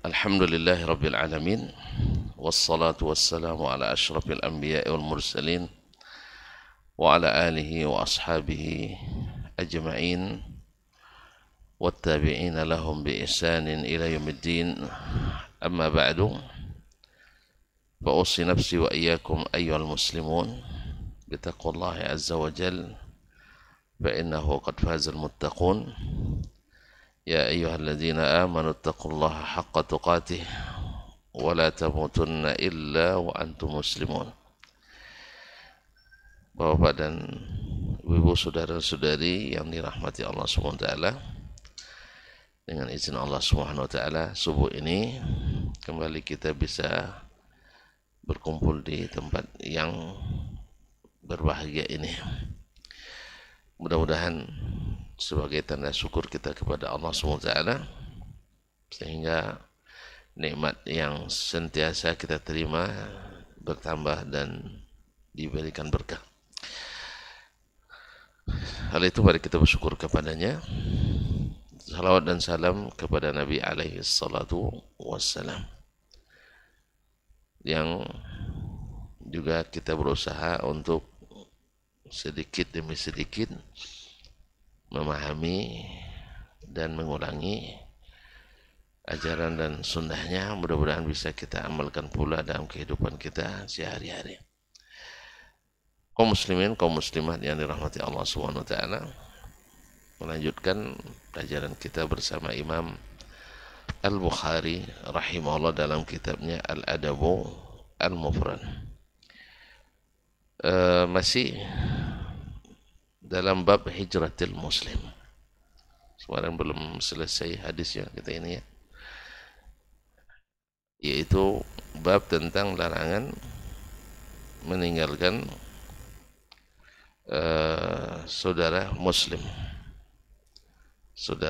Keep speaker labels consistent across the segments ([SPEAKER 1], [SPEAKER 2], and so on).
[SPEAKER 1] Alhamdulillahi Rabbil Alamin. Wassalatu wassalamu ala ashrafil anbiya'i wal mursalin wa ala alihi wa ashabihi ajma'in wattabi'ina lahum bi ihsanin ila yaumiddin. Amma ba'du, fa usi nafsi wa iyyakum ayyuhal muslimun bitaqwallahi azza wa jalla fa innahu qad fazal muttaqun. Ya ayyuhalladzina amanu taqullaha haqqa tuqatih wa la tamutunna illa wa antum muslimun. Bapak dan ibu, saudara-saudari yang dirahmati Allah SWT, dengan izin Allah SWT, subuh ini kembali kita bisa berkumpul di tempat yang berbahagia ini. Mudah-mudahan sebagai tanda syukur kita kepada Allah SWT, sehingga nikmat yang sentiasa kita terima bertambah dan diberikan berkah. Hal itu mari kita bersyukur kepadanya. Salawat dan salam kepada Nabi alaihi salatu wassalam, yang juga kita berusaha untuk sedikit demi sedikit memahami dan mengulangi ajaran dan sunnahnya. Mudah-mudahan bisa kita amalkan pula dalam kehidupan kita sehari-hari. Kaum muslimin, kaum muslimat yang dirahmati Allah SWT, melanjutkan pelajaran kita bersama Imam Al-Bukhari rahimahullah dalam kitabnya Al-Adabu Al-Mufrad. Masih dalam bab hijratil muslim. Sekarang belum selesai hadisnya kita ini ya, yaitu bab tentang larangan meninggalkan saudara muslim. Sampai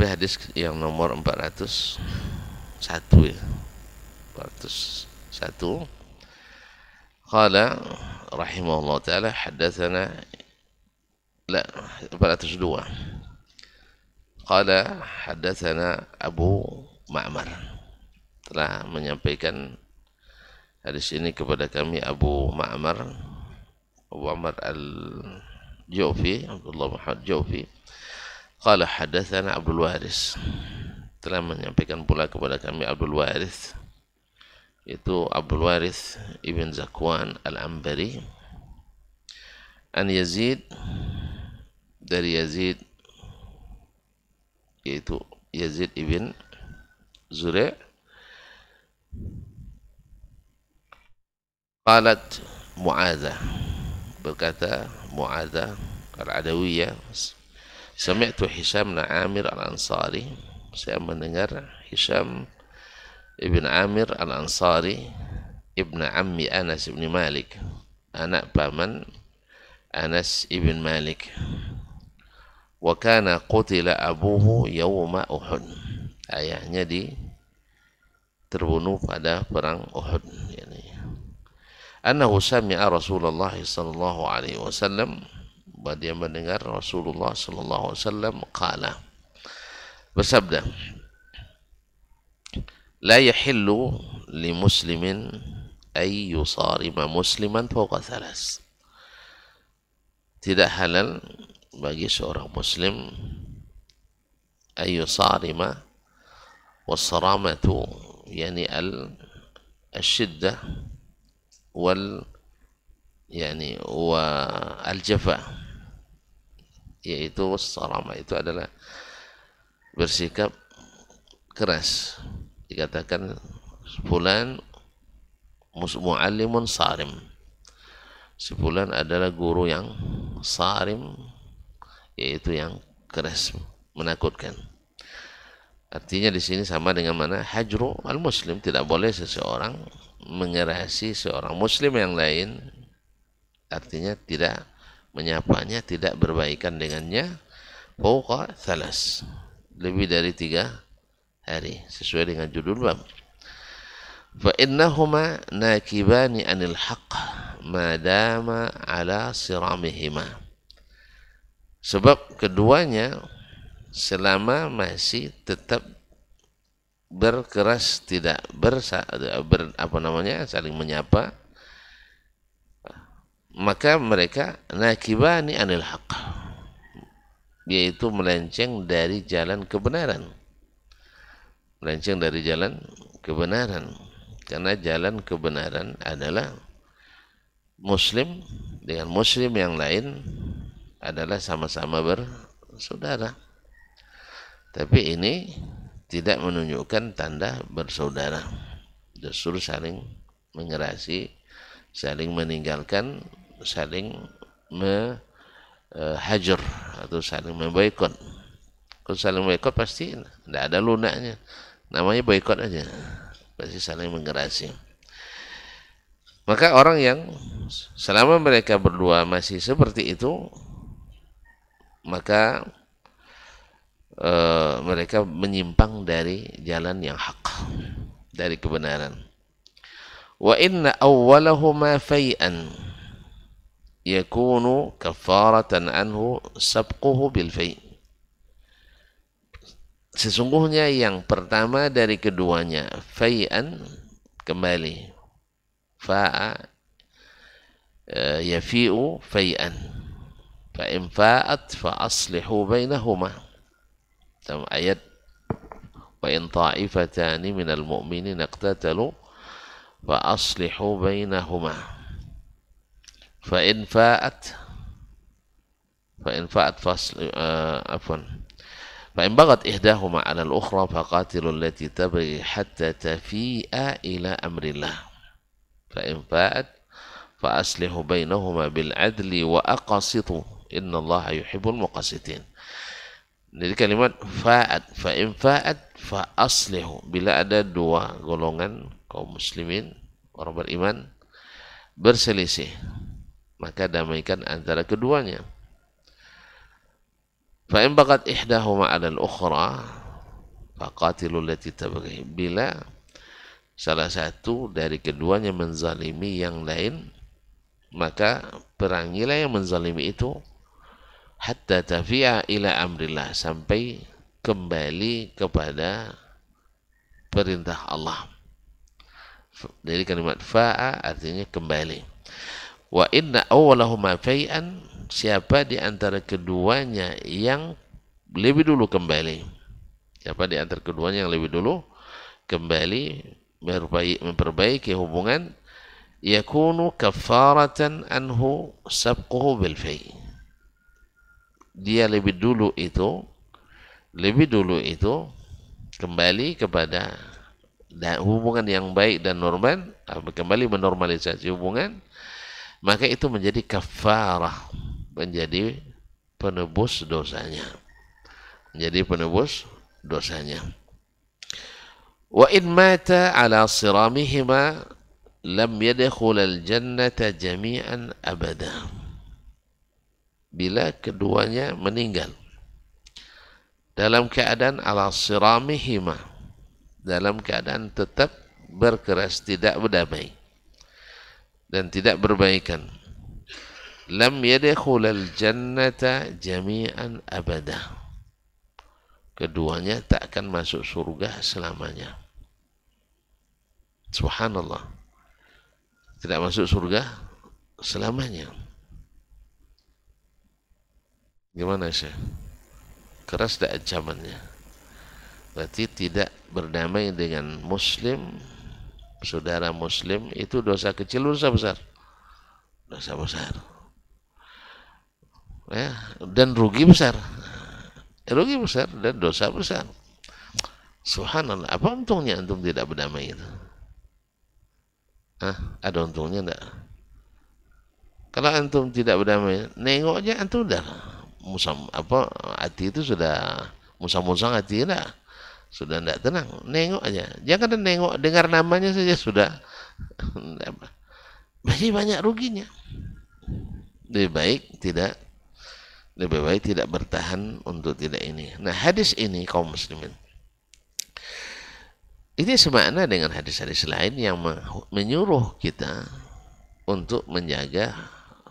[SPEAKER 1] hadis yang nomor 401 ya. 401. Qala rahimahullah ta'ala haddatsana 402. Qala haddatsana Abu Ma'mar, telah menyampaikan hadis ini kepada kami Abu Ma'mar al-Ju'fi, Abdullah Muhammad Ju'fi. Qala haddatsana Abdul Waris, telah menyampaikan pula kepada kami Abdul Waris, itu Abdul Waris ibn Zakwan al-Ambari, an Yazid, dari Yazid, yaitu Yazid ibn Zura'. Qalat Mu'adzah, berkata Mu'adzah al-Adawiyah, sami'tu Hisham bin Amir al-Ansari, saya mendengar Hisham ibn Amir al-Ansari, ibn Ammi Anas ibn Malik, anak paman Anas ibn Malik. Wa kana qutila abuhu yawma Uhud, ayahnya terbunuh pada perang Uhud. Annahu sami'a Rasulullah sallallahu alaihi wasallam, bahwa dia mendengar Rasulullah sallallahu alaihi wasallam qala, bersabda, la yahillu li muslimin ay yusarima musliman fawqa thalas, tidak halal bagi seorang muslim ay yusarima, wassaramatu yani al-shiddah wal yani wa al-jafa, yaitu sarama itu adalah bersikap keras. Dikatakan fulan mu'allimun sarim, si fulan adalah guru yang sarim, yaitu yang keras, menakutkan. Artinya di sini sama dengan mana hajru al-muslim, tidak boleh seseorang mengerasi seorang muslim yang lain, artinya tidak menyapanya, tidak berbaikan dengannya, fawqa thalas, lebih dari 3 hari, sesuai dengan judul bab. Fa innahuma nakibani anil haqq ma dama ala siramihima, sebab keduanya selama masih tetap berkeras, tidak saling menyapa, maka mereka nakibani anil haqq, yaitu melenceng dari jalan kebenaran. Melenceng dari jalan kebenaran. Karena jalan kebenaran adalah muslim dengan muslim yang lain adalah sama-sama bersaudara. Tapi ini tidak menunjukkan tanda bersaudara. Justru saling mengerasi, saling meninggalkan, saling hajar atau saling memboikot. Kalau saling boikot pasti tidak ada lunaknya. Namanya boikot aja. Pasti saling mengerasi. Maka orang yang selama mereka berdua masih seperti itu, maka mereka menyimpang dari jalan yang hak, dari kebenaran. Wa inna awwalahuma fai'an yakunu kafaratan anhu sabquhu bil fai'. Sesungguhnya yang pertama dari keduanya, fai'an, kembali, fa'a yafi'u fai'an, fa in fa'at fa aslihu bainahuma. Dalam ayat wa in ta'ifatani minal mu'minin iqtatalu fa aslihu bainahuma fa in fa'at fa in bagat ihdahuma 'ala al-ukhra faqatilu allati tabghi hatta tafi'a ila amrillah fa in fa'at fa aslihu bainahuma bil 'adli wa aqsitu innallaha yuhibbul muqsitin. Jadi kalimat fa'at, fa'in fa'at fa aslihu, bila ada dua golongan kaum muslimin, orang beriman, berselisih, maka damaikan antara keduanya. Fa'in bagat ihdahuma 'ala al-ukhra faqatilul lati tabghi. Bila salah satu dari keduanya menzalimi yang lain, maka perangilah yang menzalimi itu hatta tafi'a ila amrillah, sampai kembali kepada perintah Allah. Dari kalimat fa'a artinya kembali. Wa inna awwalahuma fai'an, siapa di antara keduanya yang lebih dulu kembali, siapa di antara keduanya yang lebih dulu kembali memperbaiki hubungan, yakunu kafaratan anhu sabquhu bil fai'. Dia lebih dulu itu kembali kepada hubungan yang baik dan normal, kembali menormalisasi hubungan, maka itu menjadi kafarah, menjadi penebus dosanya, Wa in mata ala siramihima lam yadkhulal jannata jami'an abada. Bila keduanya meninggal dalam keadaan ala siramihima, dalam keadaan tetap berkeras, tidak berdamai dan tidak berbaikan, lam yadkhulal jannata jami'an abada, keduanya tak akan masuk surga selamanya. Subhanallah, tidak masuk surga selamanya. Gimana sih? Keras tak ancamannya? Berarti tidak berdamai dengan muslim, saudara muslim, itu dosa kecil, dosa besar. Dosa besar. Ya, dan rugi besar. Rugi besar dan dosa besar. Subhanallah, apa untungnya antum tidak berdamai itu? Ada untungnya enggak? Kalau antum tidak berdamai, nengok aja antum udah hati itu sudah musang-musang, hati sudah tidak tenang. Nengok aja, jangan nengok, dengar namanya saja sudah masih banyak ruginya. Lebih baik tidak bertahan untuk tidak ini. Nah, hadis ini kaum muslimin, ini semakna dengan hadis-hadis lain yang menyuruh kita untuk menjaga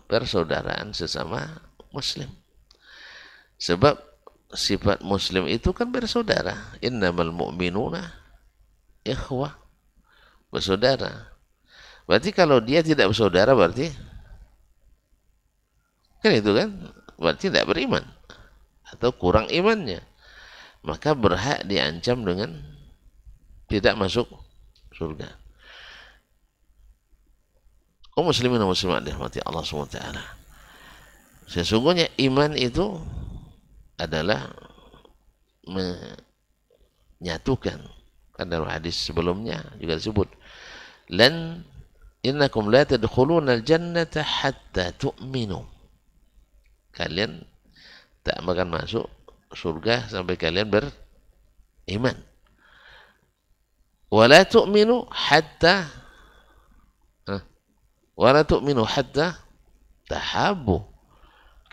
[SPEAKER 1] persaudaraan sesama muslim. Sebab sifat muslim itu kan bersaudara. Innamal mu'minuna ikhwah, bersaudara. Berarti kalau dia tidak bersaudara berarti kan itu kan berarti tidak beriman atau kurang imannya. Maka berhak diancam dengan tidak masuk surga. Kaum muslimin dan muslimat dirahmati Allah SWT. Sesungguhnya iman itu adalah menyatukan. Kan dalam hadis sebelumnya juga disebut, lan innakum la tadkhuluna al-jannata hatta tu'minu. Kalian tak akan masuk surga sampai kalian beriman. Wala tu'minu hatta wala tu'minu hatta tahabbu.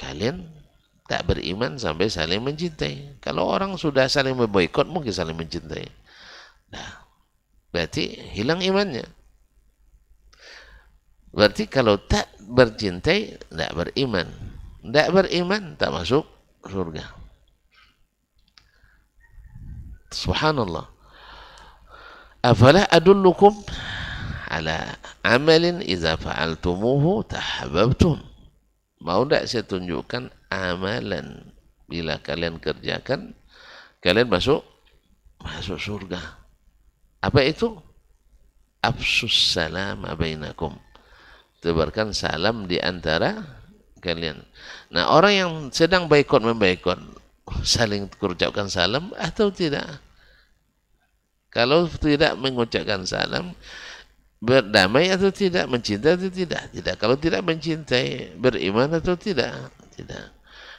[SPEAKER 1] Kalian tak beriman sampai saling mencintai. Kalau orang sudah saling memboikot, mungkin saling mencintai. Nah, berarti hilang imannya. Berarti kalau tak bercintai, tak beriman. Tak beriman, tak masuk surga. Subhanallah. Afala adullukum ala amalin iza fa'altumuhu tahabbabtum. Mau tak saya tunjukkan amalan bila kalian kerjakan, kalian masuk surga. Apa itu? Afsus salam bainakum. Tebarkan salam di antara kalian. Nah, orang yang sedang boikot memboikot, saling mengucapkan salam atau tidak? Kalau tidak mengucapkan salam, berdamai atau tidak, mencintai atau tidak? Tidak. Kalau tidak mencintai, beriman atau tidak? Tidak.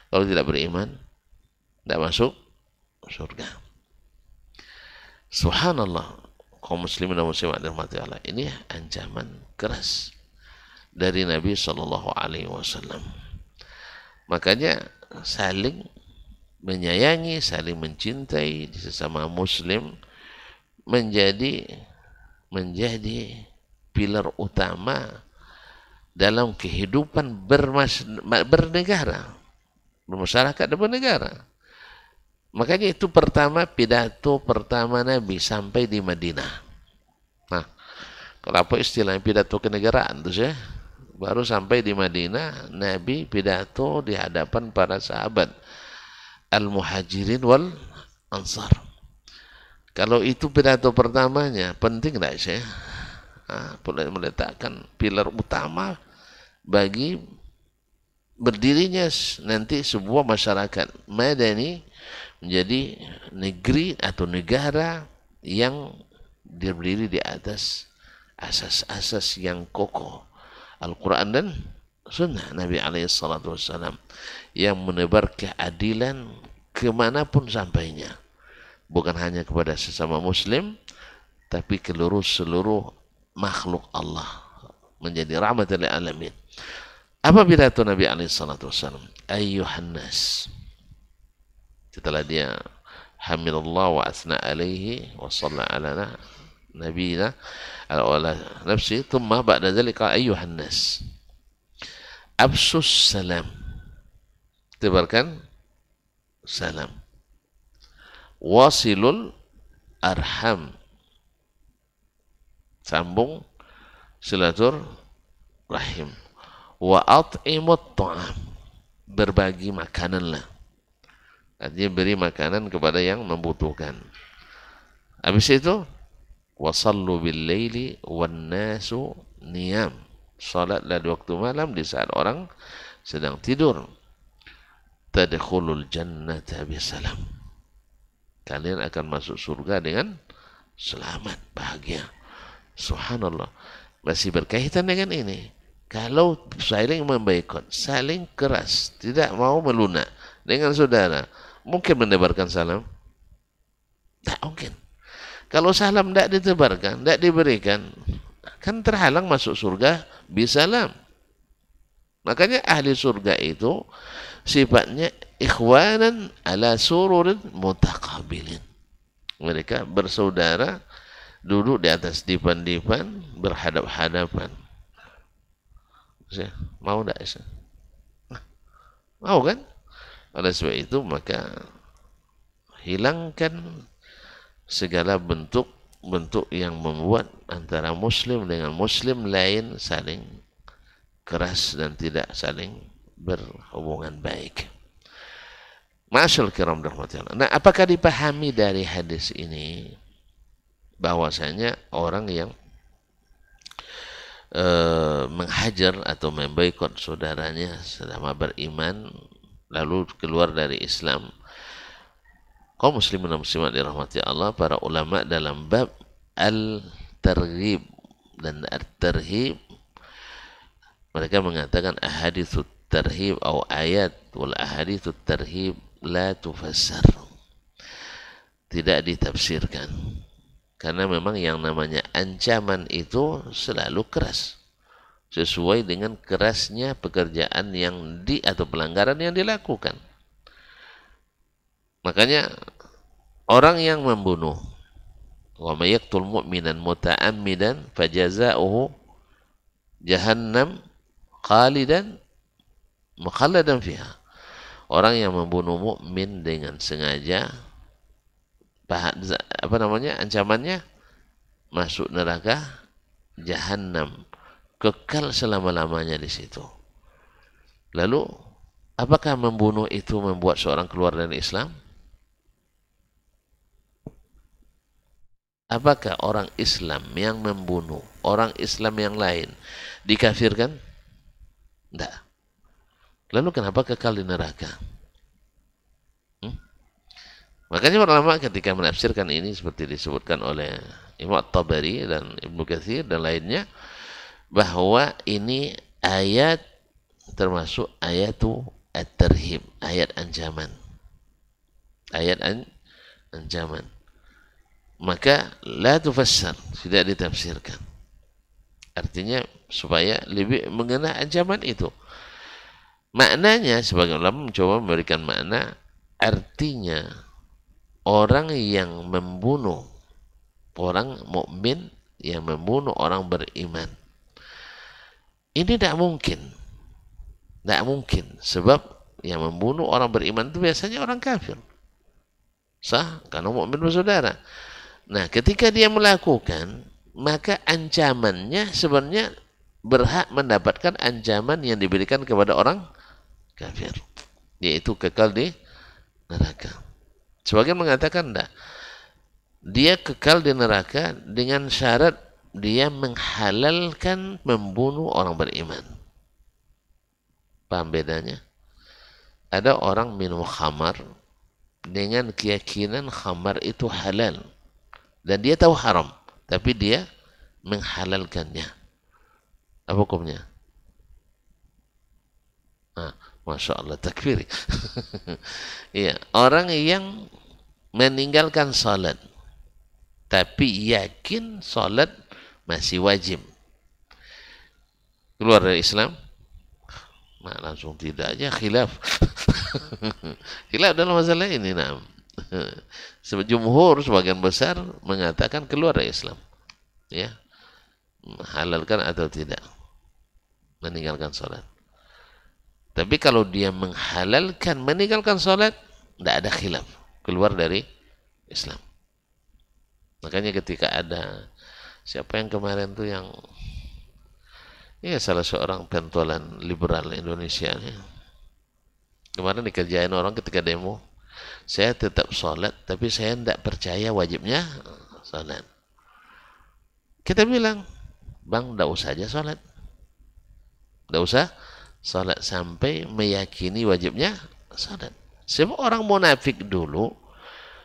[SPEAKER 1] Kalau tidak beriman, tidak masuk surga. Subhanallah. Kaum muslimin dan muslimat dirahmati Allah. Ini ancaman keras dari Nabi SAW. Makanya saling menyayangi, saling mencintai di sesama muslim menjadi pilar utama dalam kehidupan bernegara, bermasyarakat dan bernegara. Makanya itu pidato pertama Nabi sampai di Madinah. Nah, kenapa istilahnya pidato kenegaraan itu ya? Baru sampai di Madinah, Nabi pidato di hadapan para sahabat Al-Muhajirin wal Ansar. Kalau itu pidato pertamanya, penting tidak sih? Meletakkan pilar utama bagi berdirinya nanti sebuah masyarakat Madani menjadi negeri atau negara yang berdiri di atas asas-asas yang kokoh Al-Quran dan Sunnah Nabi SAW yang menebar keadilan kemanapun sampainya, bukan hanya kepada sesama Muslim, tapi ke seluruh makhluk Allah, menjadi rahmatan lil alamin. Apa pidato Nabi SAW? Ayyuhan nas. Setelah dia hamidallah wa asna alaihi wa salla ala nabiyina ala nafsi, thumma ba'da dhalika ayyuhan nas. Absus salam. Tebarkan salam. Wasilul arham. Sambung silatur rahim. Wa at'imut ta'am. Berbagi makananlah. Artinya beri makanan kepada yang membutuhkan. Habis itu, wasallu bil laili wan nasu niyam. Salatlah di waktu malam di saat orang sedang tidur. Tadkhulul jannata bisalam. Kalian akan masuk surga dengan selamat, bahagia. Subhanallah. Masih berkaitan dengan ini. Kalau saling memboikot, saling keras, tidak mau melunak dengan saudara, mungkin menebarkan salam? Tak mungkin. Kalau salam tidak ditebarkan, tidak diberikan, kan terhalang masuk surga bisalam. Makanya ahli surga itu sifatnya ikhwanan ala sururin mutaqabilin. Mereka bersaudara, duduk di atas dipan-dipan, berhadap-hadapan. Mau tak? Mau kan? Oleh sebab itu maka hilangkan segala bentuk yang membuat antara muslim dengan muslim lain saling keras dan tidak saling berhubungan baik. Ma'asyal kiram rahmatullah. Nah, apakah dipahami dari hadis ini bahwasanya orang yang menghajar atau memboikot saudaranya selama beriman lalu keluar dari Islam, kaum muslimin dan muslimat dirahmati Allah, para ulama dalam bab al-targhib dan at-tarhib mereka mengatakan ahaditsut tarhib atau ayat wal ahaditsut tarhib la tufassar, tidak ditafsirkan, karena memang yang namanya ancaman itu selalu keras sesuai dengan kerasnya pekerjaan yang atau pelanggaran yang dilakukan. Makanya orang yang membunuh, wa may yaqtul mu'minan muta'ammidan fajaza'uhu jahannam khalidan mukhalladan fiha. Orang yang membunuh mukmin dengan sengaja, ancamannya masuk neraka jahannam, kekal selama-lamanya di situ. Lalu apakah membunuh itu membuat seorang keluar dari Islam? Apakah orang Islam yang membunuh orang Islam yang lain dikafirkan? Tidak. Lalu kenapa kekal di neraka? Makanya ulama ketika menafsirkan ini seperti disebutkan oleh Imam At-Tabari dan Ibnu Katsir dan lainnya, bahwa ini ayat termasuk ayatu at-tarhib, ayat ancaman. Ayat ancaman. Maka la tufassar, tidak ditafsirkan. Artinya supaya lebih mengenai ancaman itu. Maknanya sebagian ulama mencoba memberikan makna, artinya orang yang membunuh orang mukmin, yang membunuh orang beriman, ini tidak mungkin. Tidak mungkin, sebab yang membunuh orang beriman itu biasanya orang kafir. Sah, karena mukmin bersaudara. Nah, ketika dia melakukan, maka ancamannya sebenarnya berhak mendapatkan ancaman yang diberikan kepada orang kafir, yaitu kekal di neraka. Sebagian mengatakan tidak, dia kekal di neraka dengan syarat dia menghalalkan membunuh orang beriman. Paham bedanya? Ada orang minum khamar dengan keyakinan khamar itu halal dan dia tahu haram, tapi dia menghalalkannya. Apa hukumnya? Masya Allah, takfir. Iya, orang yang meninggalkan salat tapi yakin salat masih wajib, keluar dari Islam? Nah, langsung tidak aja, khilaf. Khilaf dalam masalah ini. Nah, jumhur sebagian besar mengatakan keluar dari Islam, ya, halalkan atau tidak meninggalkan salat. Tapi kalau dia menghalalkan meninggalkan salat, tidak ada khilaf, keluar dari Islam. Makanya ketika ada siapa yang kemarin tuh yang salah seorang pentolan liberal Indonesia ya, kemarin dikerjain orang ketika demo, saya tetap sholat tapi saya tidak percaya wajibnya sholat. Kita bilang, bang, tidak usah aja sholat, tidak usah sholat sampai meyakini wajibnya sholat. Sebab orang munafik dulu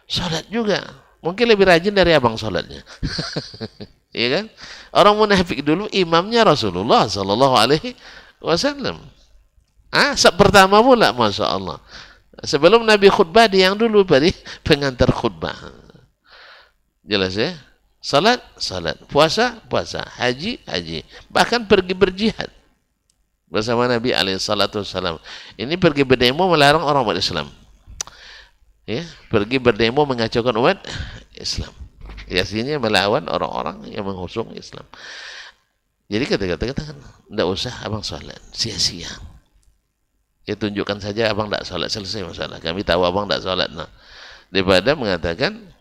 [SPEAKER 1] sholat juga mungkin lebih rajin dari abang sholatnya. Iya kan? Orang munafik dulu imamnya Rasulullah Sallallahu Alaihi Wasallam. Pertama pula, masya Allah. Sebelum Nabi khutbah, dia yang dulu beri pengantar khutbah. Jelas ya? Salat, salat. Puasa, puasa. Haji, haji. Bahkan pergi berjihad bersama Nabi Alaihissalam. Ini pergi berdemo melarang orang umat Islam. Ya, pergi berdemo mengacaukan umat Islam. Yasinnya melawan orang-orang yang mengusung Islam. Jadi kata-kata tidak usah abang sholat, sia-sia. Ya tunjukkan saja abang tidak sholat, selesai masalah. Kami tahu abang tidak sholat. Nah, daripada mengatakan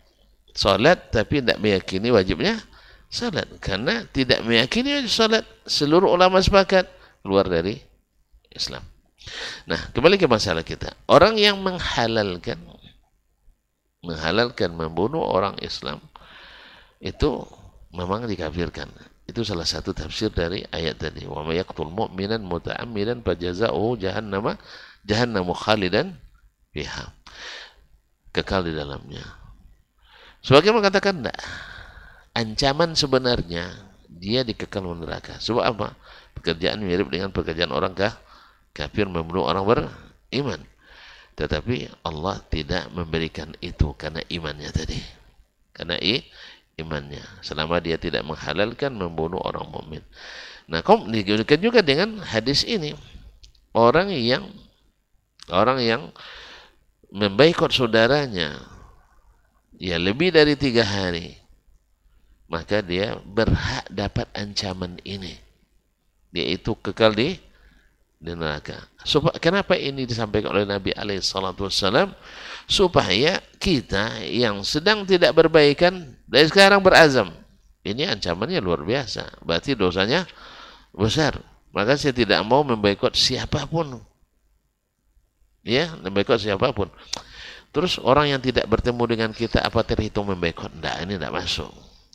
[SPEAKER 1] salat tapi tidak meyakini wajibnya salat. Karena tidak meyakini wajib salat, seluruh ulama sepakat keluar dari Islam. Nah, kembali ke masalah kita. Orang yang menghalalkan membunuh orang Islam itu memang dikafirkan. Itu salah satu tafsir dari ayat tadi. Wa may yaqtul mu'minan muta'ammidan fajaza'uhu jahannamu khalidan fiha. Kekal di dalamnya. Sebagian mengatakan enggak. Ancaman sebenarnya dia dikekal neraka. Sebab apa? Pekerjaan mirip dengan pekerjaan orang kafir membunuh orang beriman. Tetapi Allah tidak memberikan itu karena imannya tadi. Karena imannya. Selama dia tidak menghalalkan membunuh orang mukmin. Nah, digunakan juga dengan hadis ini. Orang yang memboikot saudaranya ya lebih dari 3 hari, maka dia berhak dapat ancaman ini, yaitu kekal di neraka. Kenapa ini disampaikan oleh Nabi SAW? Supaya kita yang sedang tidak berbaikan dari sekarang berazam. Ini ancamannya luar biasa. Berarti dosanya besar. Maka saya tidak mau memboikot siapapun. Ya, memboikot siapapun. Terus orang yang tidak bertemu dengan kita apa terhitung memboikot? Enggak, ini tidak masuk.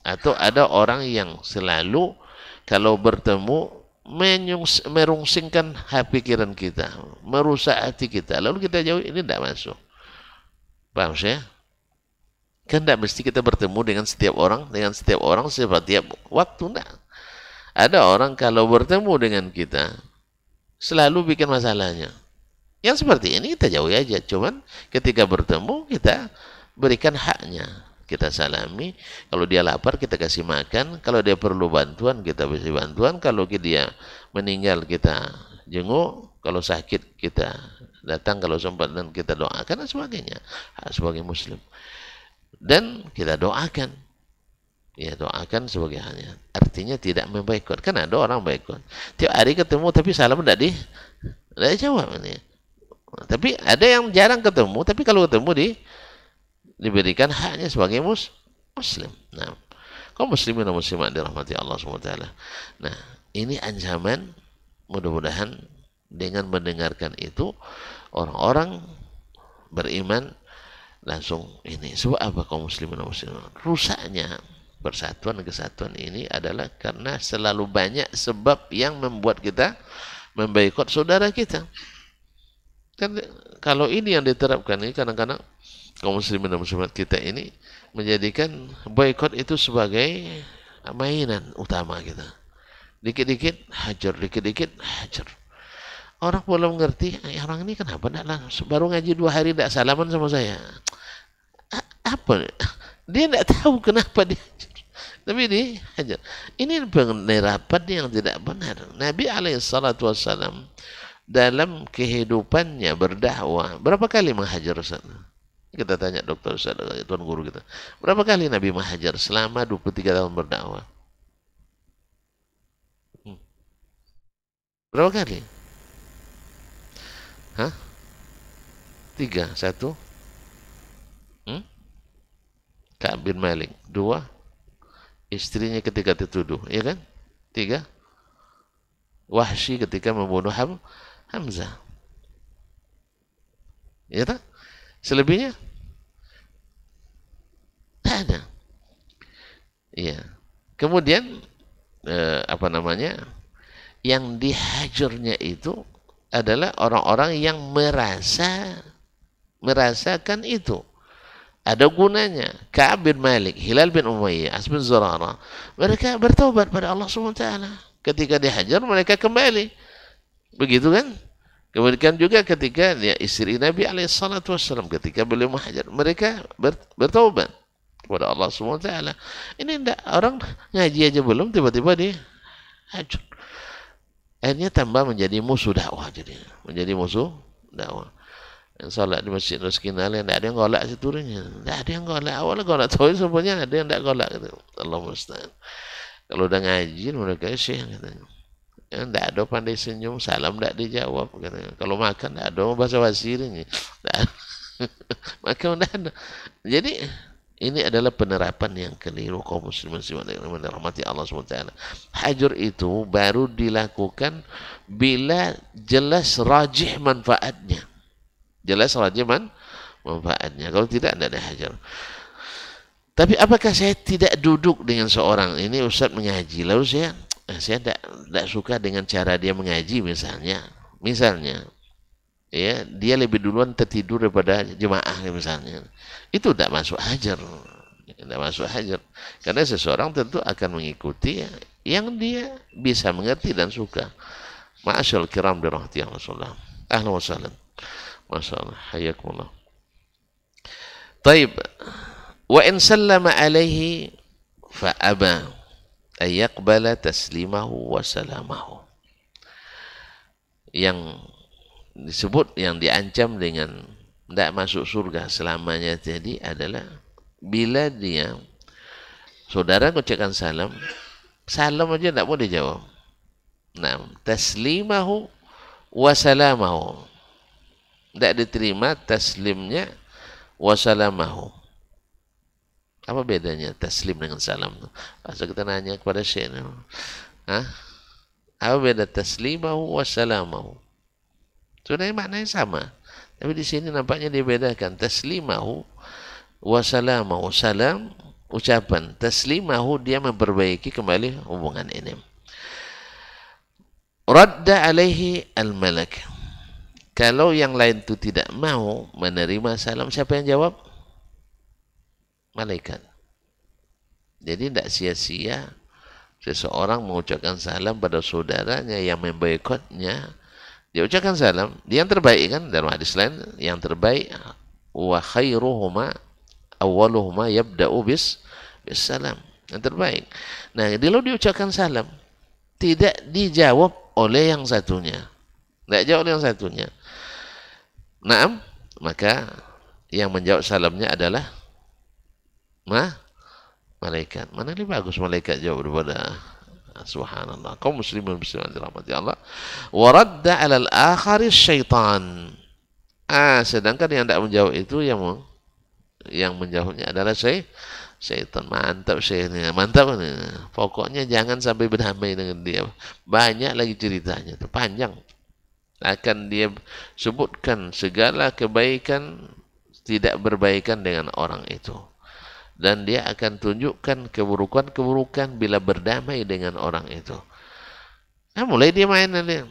[SPEAKER 1] Atau ada orang yang selalu kalau bertemu merungsingkan pikiran kita, merusak hati kita, lalu kita jauh, ini tidak masuk. Paham saya? Kan tidak mesti kita bertemu dengan setiap orang setiap waktu, enggak. Ada orang kalau bertemu dengan kita selalu bikin masalahnya. Yang seperti ini kita jauhi aja. Cuman ketika bertemu kita berikan haknya. Kita salami. Kalau dia lapar kita kasih makan. Kalau dia perlu bantuan kita beri bantuan. Kalau dia meninggal kita jenguk. Kalau sakit kita datang. Kalau sempat dan kita doakan dan sebagainya. Sebagai muslim. Dan kita doakan. Ya, doakan sebagai hanya. Artinya tidak memboikot. Kan ada orang boikot. Tiap hari ketemu tapi salam tidak dijawab ini. Tapi ada yang jarang ketemu, tapi kalau ketemu diberikan haknya sebagai muslim. Nah, kaum muslimin dan muslimat dirahmati Allah SWT. Nah, ini ancaman, mudah-mudahan dengan mendengarkan itu orang-orang beriman langsung ini. Sebab apa kaum muslimin dan muslimat? Rusaknya persatuan dan kesatuan ini adalah karena selalu banyak sebab yang membuat kita memboikot saudara kita. Kan kalau ini yang diterapkan ini kadang-kadang kaum muslimin dan muslimat kita ini menjadikan boikot itu sebagai mainan utama kita. Dikit-dikit hajar, dikit-dikit hajar. Orang belum mengerti, orang ini kenapa baru ngaji 2 hari tidak salaman sama saya. Apa? Dia tidak tahu kenapa dia hajar. Tapi dia hajar. Ini penerapan yang tidak benar. Nabi SAW dalam kehidupannya berdakwah berapa kali menghajar Ustaz? Kita tanya dokter Ustaz, tuan guru kita. Berapa kali Nabi menghajar selama 23 tahun berdakwah? Berapa kali? Hah? 3, 1. Ka'ab bin Malik. 2, istrinya ketika dituduh, ya kan? 3, Wahsy ketika membunuh Hamzah. Ya tak? Selebihnya tak ada. Iya. Kemudian yang dihajarnya itu adalah orang-orang yang merasakan itu ada gunanya. Ka'ab bin Malik, Hilal bin Umayyah, As bin Zurarah, mereka bertaubat pada Allah SWT. Ketika dihajar mereka kembali. Begitu kan? Kemudian juga ketika istri Nabi SAW ketika beliau menghajar, mereka bertaubat kepada Allah SWT. Ini tidak, orang ngaji aja belum tiba-tiba dihajar. Akhirnya tambah menjadi musuh dakwah, menjadi musuh dakwah. Yang salat di Masjid Ruskinal yang tidak ada yang golak siturnya, tidak ada yang golak. Awalnya golak tahu semuanya, ada yang tidak golak. Allah musta'an. Kalau udah ngaji mereka syekh katanya. Yang tidak ada pandai senyum, salam tidak dijawab katanya. Kalau makan tidak ada bahasa basi ini. Maka mudah-mudahan. Jadi ini adalah penerapan yang keliru kaum muslimin yang dirahmati Allah SWT. Hajar itu baru dilakukan bila jelas rajih manfaatnya. Jelas rajih manfaatnya. Kalau tidak ada hajar. Tapi apakah saya tidak duduk dengan seorang ini Ustaz mengaji, lalu saya tidak suka dengan cara dia mengaji misalnya ya dia lebih duluan tertidur daripada jemaah misalnya, itu tidak masuk hajar, karena seseorang tentu akan mengikuti yang dia bisa mengerti dan suka. Ma'asyal kiram dirahmati Rasulullah. Ahlan wa sahlan. Masyaallah, hayakumullah. Taib. Wa in sallama alaihi fa aba ay yaqbala taslimahu wa salamahu. Yang disebut, yang diancam dengan tidak masuk surga selamanya tadi adalah bila dia saudara mengucapkan salam aja tidak mau dijawab. Nah, taslimahu wa salamahu, tidak diterima taslimnya, wa salamahu. Apa bedanya taslim dengan salam? Masa kita nanya kepada syekh, apa beda taslimahu wa salamahu? Sebenarnya maknanya sama, tapi di sini nampaknya dibedakan. Taslimahu wa salamahu, salam ucapan, taslimahu dia memperbaiki kembali hubungan ini. Radda alaihi al-malak. Kalau yang lain itu tidak mau menerima salam, siapa yang jawab? Malaikat. Jadi tidak sia-sia seseorang mengucapkan salam pada saudaranya yang memboikotnya. Dia ucapkan salam, dia yang terbaik kan, dalam hadis lain yang terbaik, wa khairuhuma awwaluhuma yabda'u bis salam, yang terbaik. Nah, kalau diucapkan salam tidak dijawab oleh yang satunya, tidak jawab oleh yang satunya, naam, maka yang menjawab salamnya adalah malaikat. Mana lebih bagus malaikat jawab daripada subhanallah. Kaum muslimin muslimat dirahmati Allah. Wa radda 'alal akhari syaitan. Sedangkan yang tidak menjawab itu yang menjawabnya adalah syaitan. Mantap syekhnya, mantap nih. Pokoknya jangan sampai berdamai dengan dia. Banyak lagi ceritanya, itu panjang. Akan dia sebutkan segala kebaikan tidak berbaikan dengan orang itu. Dan dia akan tunjukkan keburukan-keburukan bila berdamai dengan orang itu. Nah, mulai dia main nanti.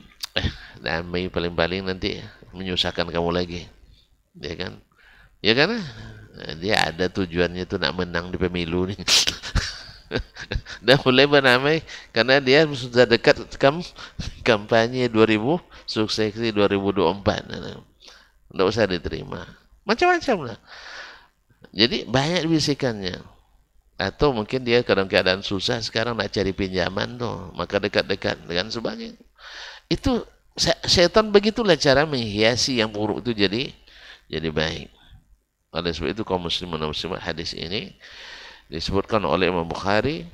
[SPEAKER 1] Damai paling-paling nanti menyusahkan kamu lagi. Ya kan? Ya kan? Dia ada tujuannya itu nak menang di pemilu nih. Dan mulai berdamai karena dia sudah dekat kampanye 2000, suksesi 2024. Tidak usah diterima. Macam-macam lah. Jadi banyak bisikannya. Atau mungkin dia kadang keadaan susah sekarang nak cari pinjaman tuh, maka dekat-dekat dengan sebagainya. Itu setan begitulah cara menghiasi yang buruk itu jadi baik. Oleh sebab itu kaum muslimin dan muslimat, hadis ini disebutkan oleh Imam Bukhari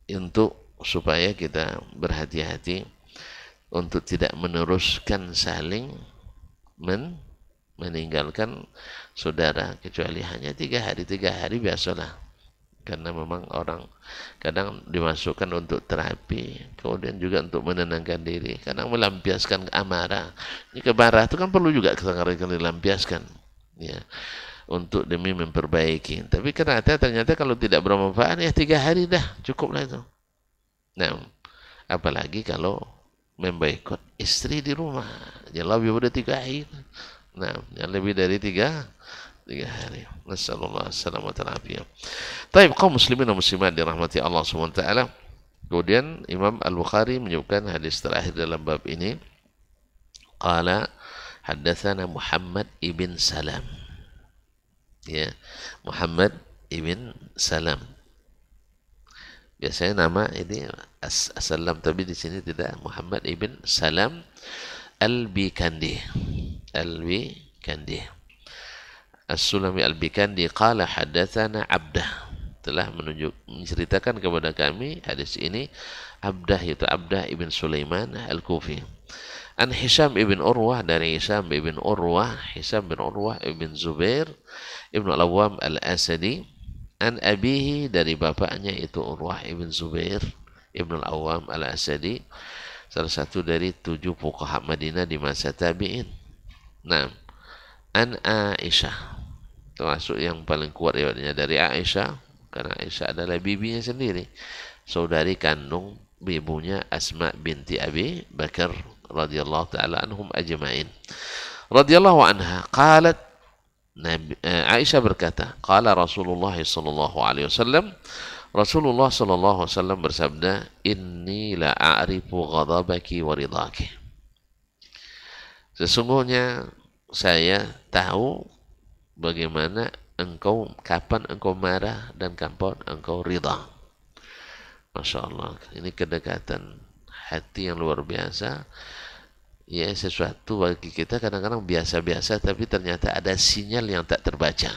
[SPEAKER 1] untuk supaya kita berhati-hati untuk tidak meneruskan saling meninggalkan saudara, kecuali hanya 3 hari biasalah, karena memang orang kadang dimasukkan untuk terapi, kemudian juga untuk menenangkan diri, kadang melampiaskan amarah. Ini kemarah itu kan perlu juga kadang-kadang dilampiaskan ya, untuk demi memperbaiki. Tapi ternyata kalau tidak bermanfaat ya 3 hari dah cukuplah itu. Nah, apalagi kalau memboikot istri di rumah, ya lebih dari 3 hari. Nah, yang lebih dari 3 hari. Nasallallahu alaihi wasallam wa ta'ala. Baik, kaum muslimin dan muslimat dirahmati Allah SWT. Kemudian Imam Al-Bukhari menyebutkan hadis terakhir dalam bab ini. Qala haddatsana Muhammad ibn Salam. Ya, Muhammad ibn Salam. Biasanya nama ini As-Salam, tapi di sini tidak. Muhammad ibn Salam Al-Bikandi. As-Sulami Al-Bikandi qala haddatsana Abdah, telah menceritakan kepada kami hadis ini Abdah, yaitu Abdah ibn Sulaiman Al-Kufi. An Hisham ibn Urwah, dari Hisham ibn Urwah, Hisham bin Urwah ibn Zubair ibn Al-Awwam Al-Asadi, an abihi, dari bapaknya itu Urwah ibn Zubair ibn Al-Awwam Al-Asadi, salah satu dari 7 fuqaha Madinah di masa tabi'in. Nah, an Aisyah, termasuk yang paling kuat riwayatnya dari Aisyah, karena Aisyah adalah bibinya sendiri, saudari kandung ibunya Asma binti Abi Bakar radhiyallahu taala anhum ajma'in. Radhiyallahu anha qalat, Aisyah berkata, qala Rasulullah sallallahu alaihi wasallam, Rasulullah sallallahu alaihi wasallam bersabda, inni la a'rifu ghadabaki wa ridaki. Sesungguhnya saya tahu bagaimana engkau, kapan engkau marah dan kapan engkau ridha. Masya Allah, ini kedekatan hati yang luar biasa. Ya, sesuatu bagi kita kadang-kadang biasa-biasa, tapi ternyata ada sinyal yang tak terbaca.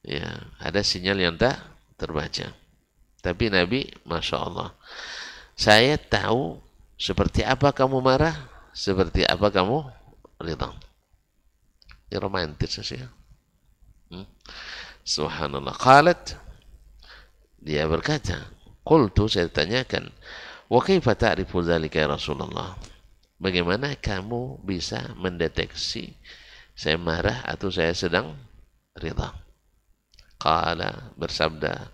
[SPEAKER 1] Ya, ada sinyal yang tak terbaca. Tapi Nabi, Masya Allah, saya tahu seperti apa kamu marah, seperti apa kamu ridha. Ini romantis sih. Subhanallah. Qalat, dia berkata, qultu, saya tanyakan, wa kaifa ta'rifu dzalika ya Rasulullah? Bagaimana kamu bisa mendeteksi saya marah atau saya sedang ridha? Qala, bersabda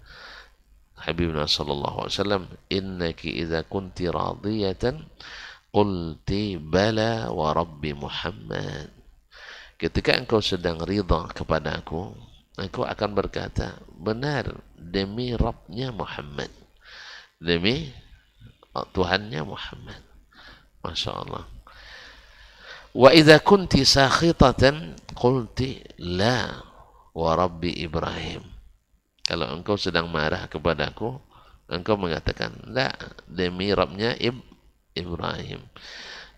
[SPEAKER 1] Habibna sallallahu alaihi wasallam, innaki idza kunti radiyatan qulti bala wa rabbi Muhammad. Ketika engkau sedang ridha kepada aku, engkau akan berkata, benar demi Rabbnya Muhammad, demi Tuhannya Muhammad. Masya Allah. Wa idza kunti sakhitatan qulti la wa rabbi Ibrahim. Kalau engkau sedang marah kepadaku, engkau mengatakan la, demi Rabbnya Ibrahim.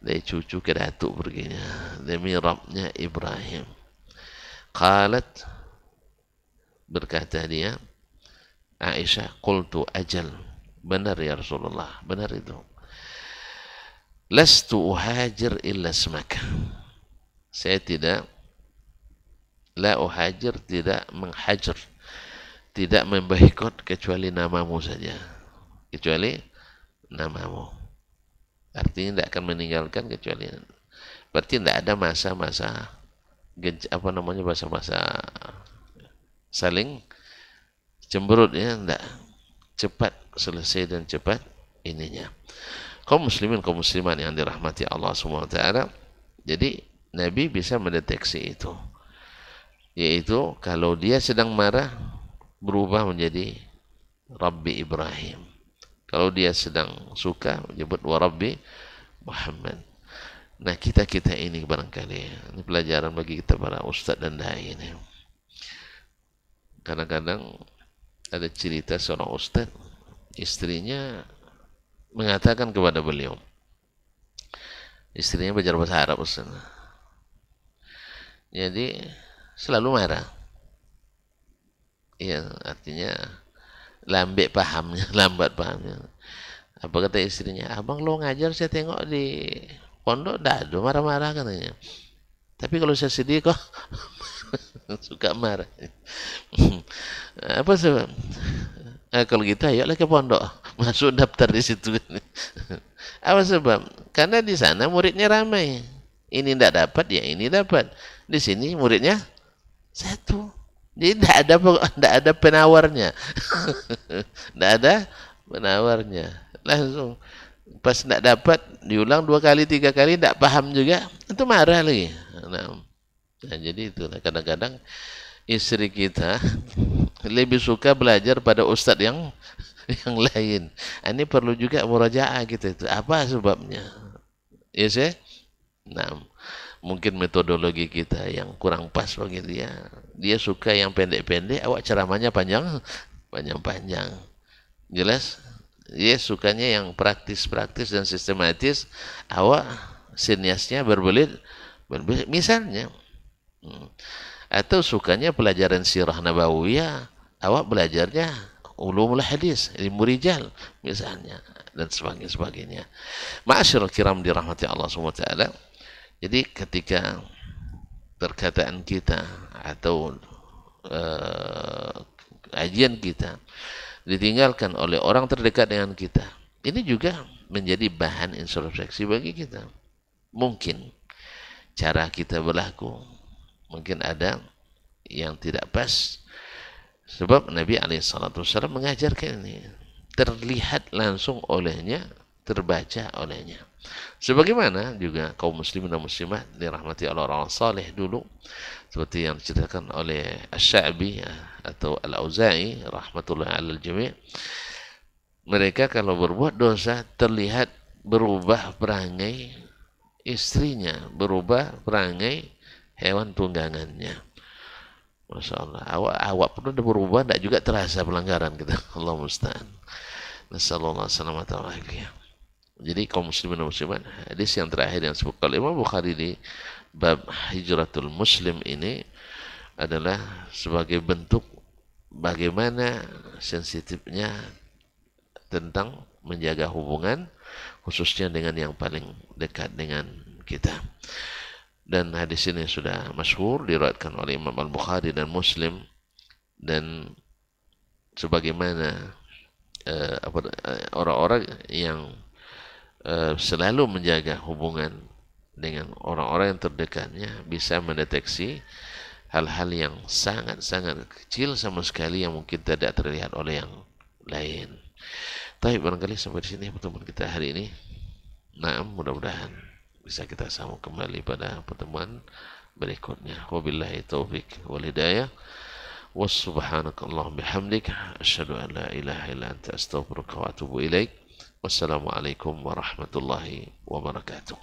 [SPEAKER 1] Dari cucu ke datuk begini, demi Rabbnya Ibrahim. Qalat, berkata dia Aisyah, qultu ajal, benar ya Rasulullah, benar itu. Lastu uhajir illa ismak. Saya tidak, la uhajir, tidak menghajar, tidak memboikot kecuali namamu saja, kecuali namamu. Artinya tidak akan meninggalkan kecuali, berarti tidak ada masa-masa apa namanya, masa-masa saling cemberut, ya, tidak, cepat selesai dan cepat ininya. Kaum muslimin, kaum musliman yang dirahmati Allah Subhanahu wa taala, jadi Nabi bisa mendeteksi itu, yaitu kalau dia sedang marah berubah menjadi Rabbi Ibrahim, kalau dia sedang suka menyebut wa Rabbi Muhammad. Nah, kita ini barangkali ini pelajaran bagi kita para ustaz dan dai ini. Kadang-kadang ada cerita seorang ustaz, istrinya mengatakan kepada beliau, istrinya belajar bahasa Arab, Ustaz, jadi selalu marah. Ya, artinya lambat pahamnya, lambat pahamnya. Apa kata istrinya? Abang lo ngajar saya tengok di pondok dah ada marah-marah katanya. Tapi kalau saya sedih kok suka marah. Apa sebab? Kalau gitu ayolah ke pondok, masuk daftar di situ. Apa sebab? Karena di sana muridnya ramai. Ini tidak dapat, ya ini dapat. Di sini muridnya satu. Jadi tidak ada penawarnya. Tidak ada penawarnya. Langsung pas tidak dapat diulang 2 kali 3 kali, tidak paham juga, itu marah lagi. Nah, jadi itulah kadang-kadang istri kita lebih suka belajar pada ustadz yang lain. Ini perlu juga murajaah gitu, itu apa sebabnya? Ya sih. Nah, mungkin metodologi kita yang kurang pas bagi dia. Dia suka yang pendek-pendek, awak ceramahnya panjang-panjang. Jelas? Dia sukanya yang praktis-praktis dan sistematis, awak siniasnya berbelit. Misalnya, atau sukanya pelajaran sirah nabawiyah, awak belajarnya ulumul hadis, ilmu rijal misalnya, dan sebagainya. Ma'asyiral kiram dirahmati Allah SWT. Jadi ketika perkataan kita atau kajian kita ditinggalkan oleh orang terdekat dengan kita, ini juga menjadi bahan introspeksi bagi kita. Mungkin cara kita berlaku mungkin ada yang tidak pas, sebab Nabi SAW mengajarkan ini, terlihat langsung olehnya, terbaca olehnya. Sebagaimana juga kaum muslimin dan muslimat dirahmati orang-orang saleh dulu, seperti yang diceritakan oleh Asy-Sya'bi atau Al-Auza'i rahmatullahi alal jami', mereka kalau berbuat dosa terlihat berubah perangai istrinya, berubah perangai hewan tunggangannya. Masya Allah, awak pun dah berubah, tak juga terasa pelanggaran kita. Allah musta'an. Nasallallahu alaihi wasallam. Jadi kaum muslimin dan muslimat, hadis yang terakhir yang disebut oleh Imam Bukhari di bab hijratul muslim ini adalah sebagai bentuk bagaimana sensitifnya tentang menjaga hubungan, khususnya dengan yang paling dekat dengan kita. Dan hadis ini sudah masyhur, diriwayatkan oleh Imam Al-Bukhari dan Muslim, dan sebagaimana orang-orang yang selalu menjaga hubungan dengan orang-orang yang terdekatnya bisa mendeteksi hal-hal yang sangat-sangat kecil sama sekali yang mungkin tidak terlihat oleh yang lain. Tapi barangkali sampai di sini pertemuan kita hari ini. Nah, mudah-mudahan bisa kita sambung kembali pada pertemuan berikutnya. Wabillahi taufiq wal hidayah. Wassubhanakallahumma bihamdik, asyhadu an la ilaha illa anta astaghfiruka wa atubu ilaik. Wassalamualaikum warahmatullahi wabarakatuh.